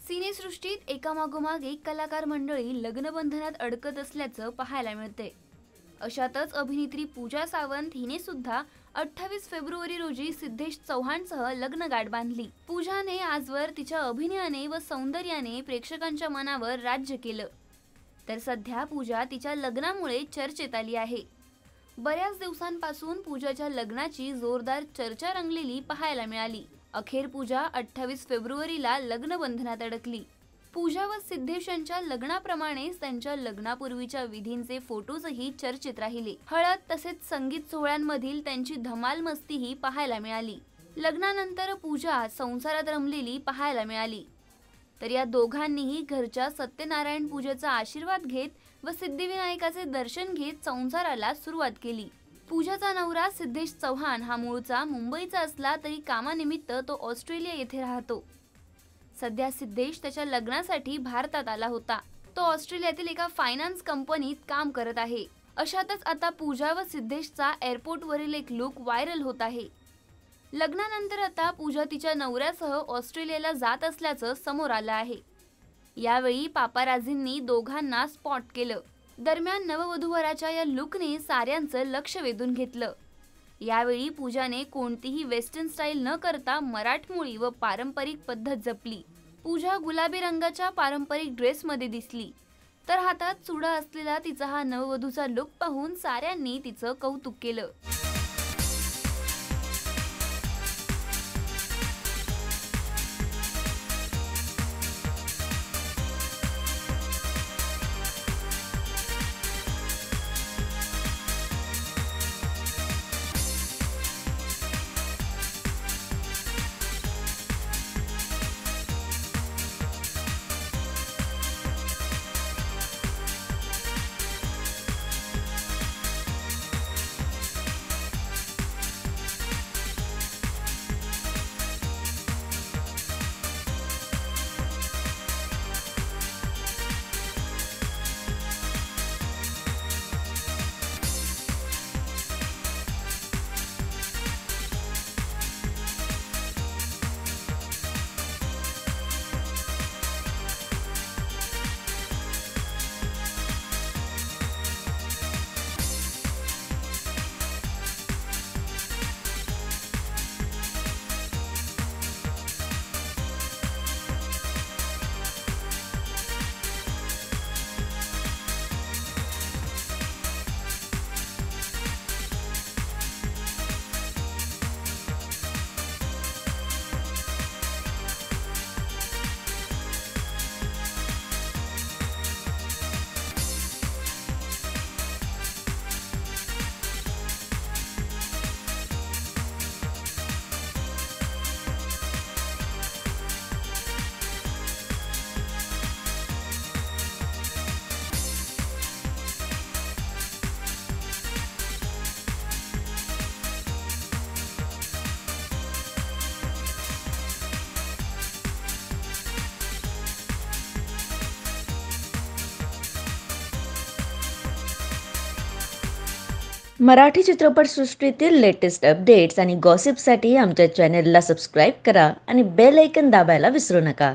सिनेसृष्टीत एकामागोमाग एक कलाकार मंडळी लग्नबंधनात अडकत असल्याचं पाहायला मिळते। अशातच अभिनेत्री पूजा सावंत हिने सुद्धा 28 फेब्रुवारी रोजी सिद्धेश चव्हाणसह लग्नगाठ बांधली। पूजाने आजवर तिच्या अभिनयाने व सौंदर्याने प्रेक्षकांच्या मनावर राज्य केलं। तर सध्या पूजा तिच्या लग्नामुळे चर्चेत आली आहे। बऱ्याच दिवसांपासून पूजाच्या लग्नाची जोरदार चर्चा रंगलेली पाहायला मिळाली। अखेर पूजा 28 फेब्रुवारीला लग्नबंधनात अडकली। पूजा व सिद्धेश यांच्या लग्नाप्रमाणेच त्यांच्या लग्नापूर्वीच्या विधींचे फोटोजही चर्चेत राहिले। हळद तसेच संगीत सोहळ्यांमधील त्यांची धमाल मस्तीही पाहायला मिळाली। लग्नानंतर पूजा संसारात रमलेली पाहायला मिळाली। तर या दोघांनीही घरच्या सत्यनारायण पूजेचा आशीर्वाद घेत व सिद्धिविनायकाचे दर्शन घेत संसाराला सुरुवात केली। पूजाचा नवरा सिद्धेश चव्हाण हा मूळचा मुंबईचा असला तरी कामानिमित्त तो ऑस्ट्रेलिया येथे राहतो। सध्या सिद्धेश त्याच्या लग्नासाठी भारतात आला होता। तो ऑस्ट्रेलियातील एका फायनान्स कंपनीत काम करत आहे। अशातच आता पूजा व सिद्धेशचा एअरपोर्टवरील एक लुक व्हायरल होत आहे। लग्नानंतर आता पूजा तिच्या नवऱ्यासह ऑस्ट्रेलियाला जात असल्याचं समोर आलं आहे। यावेळी पापाराझींनी दोघांना स्पॉट केलं। दरम्यान नववधूवराच्या या लुकने साऱ्यांचं लक्ष वेधून घेतलं। यावेळी पूजाने कोणतीही वेस्टर्न स्टाईल न करता मराठमोळी व पारंपरिक पद्धत जपली। पूजा गुलाबी रंगाच्या पारंपरिक ड्रेसमध्ये दिसली, तर हातात चुडा असलेला तिचा हा नववधूचा लुक पाहून साऱ्यांनी तिचं कौतुक केलं। मराठी चित्रपटसृष्टीतील लेटेस्ट अपडेट्स आणि गॉसिपसाठी आमच्या चॅनेलला सबस्क्राईब करा आणि बेल आयकॉन दाबायला विसरू नका।